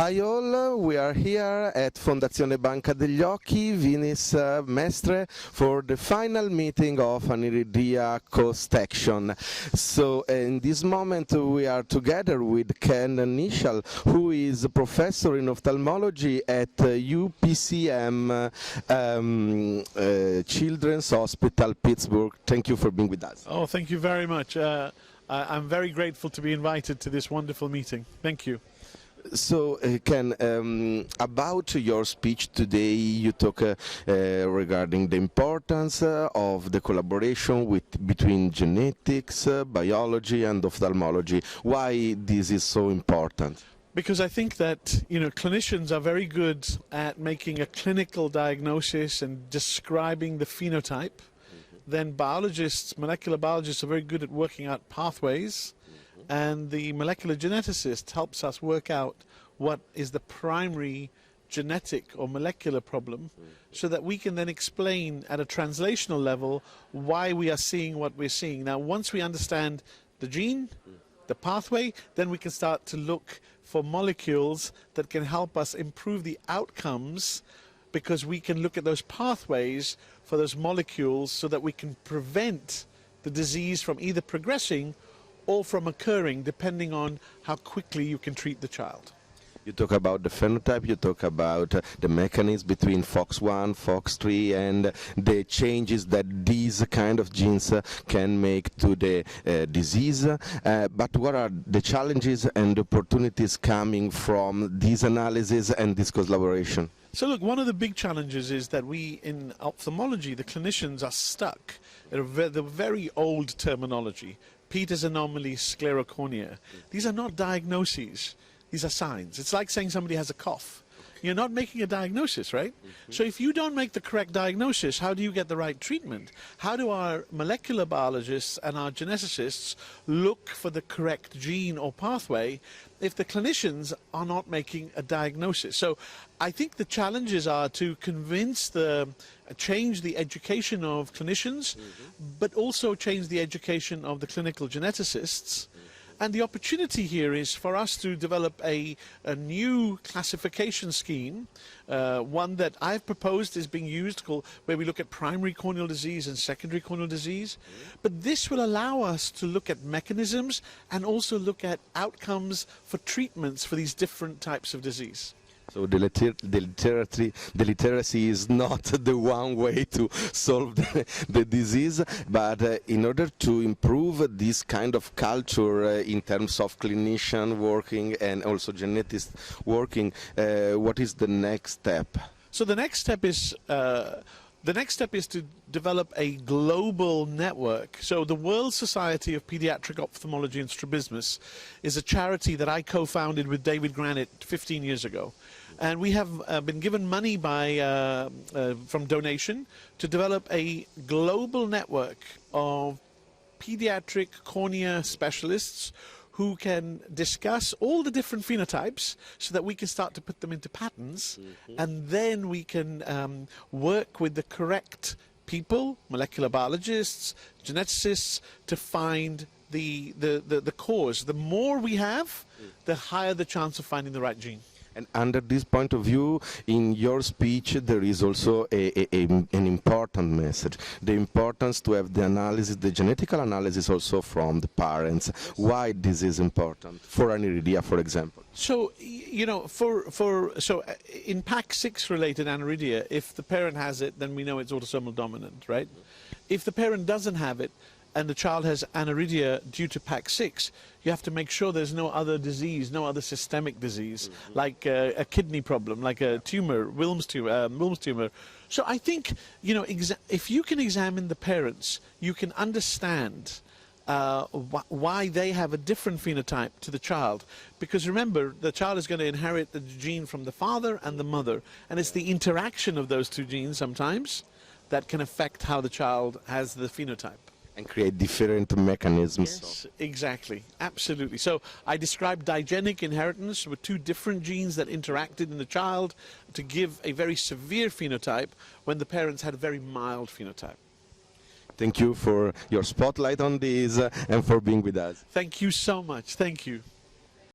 Hi all, we are here at Fondazione Banca degli Occhi, Venice Mestre, for the final meeting of Aniridia Coast Action. So in this moment we are together with Ken Nischal, who is a professor in ophthalmology at UPCM Children's Hospital, Pittsburgh. Thank you for being with us. Oh, thank you very much. I'm very grateful to be invited to this wonderful meeting. Thank you. So, Ken, about your speech today, you talk regarding the importance of the collaboration between genetics, biology, and ophthalmology. Why this is so important? Because I think that, clinicians are very good at making a clinical diagnosis and describing the phenotype. Then biologists, molecular biologists, are very good at working out pathways. And the molecular geneticist helps us work out what is the primary genetic or molecular problem so that we can then explain at a translational level why we are seeing what we're seeing. Now, once we understand the gene, the pathway, then we can start to look for molecules that can help us improve the outcomes, because we can look at those pathways for those molecules so that we can prevent the disease from either progressing or from occurring, depending on how quickly you can treat the child. You talk about the phenotype, you talk about the mechanism between FOX1, FOX3, and the changes that these kind of genes can make to the disease. But what are the challenges and opportunities coming from this analysis and this collaboration? So look, one of the big challenges is that we, in ophthalmology, the clinicians are stuck at the very old terminology. Peters anomaly, sclerocornea. These are not diagnoses. These are signs. It's like saying somebody has a cough. You're not making a diagnosis, right? So if you don't make the correct diagnosis, how do you get the right treatment? How do our molecular biologists and our geneticists look for the correct gene or pathway if the clinicians are not making a diagnosis? So I think the challenges are to change the education of clinicians, but also change the education of the clinical geneticists. And the opportunity here is for us to develop a new classification scheme, one that I've proposed is being used, where we look at primary corneal disease and secondary corneal disease. But this will allow us to look at mechanisms and also look at outcomes for treatments for these different types of disease. So the literacy is not the one way to solve the disease, but in order to improve this kind of culture in terms of clinician working and also geneticists working, what is the next step? So the next step is to develop a global network. So the World Society of Pediatric Ophthalmology and Strabismus is a charity that I co-founded with David Granite 15 years ago. And we have been given money from donation to develop a global network of pediatric cornea specialists who can discuss all the different phenotypes so that we can start to put them into patterns, and then we can work with the correct people, molecular biologists, geneticists, to find the cause. The more we have, the higher the chance of finding the right gene. And under this point of view, in your speech, there is also an important message. The importance to have the analysis, the genetical analysis also from the parents. Why this is important for aniridia, for example? So, so in PAX6 related aniridia, if the parent has it, then we know it's autosomal dominant, right? If the parent doesn't have it, and the child has aniridia due to PAX6, you have to make sure there's no other disease, no other systemic disease, like a kidney problem, like a tumor, Wilms tumor. So I think, if you can examine the parents, you can understand why they have a different phenotype to the child. Because remember, the child is going to inherit the gene from the father and the mother, and it's the interaction of those two genes sometimes that can affect how the child has the phenotype. And create different mechanisms. Yes, exactly. Absolutely. So I described digenic inheritance with two different genes that interacted in the child to give a very severe phenotype when the parents had a very mild phenotype. Thank you for your spotlight on this and for being with us. Thank you so much. Thank you.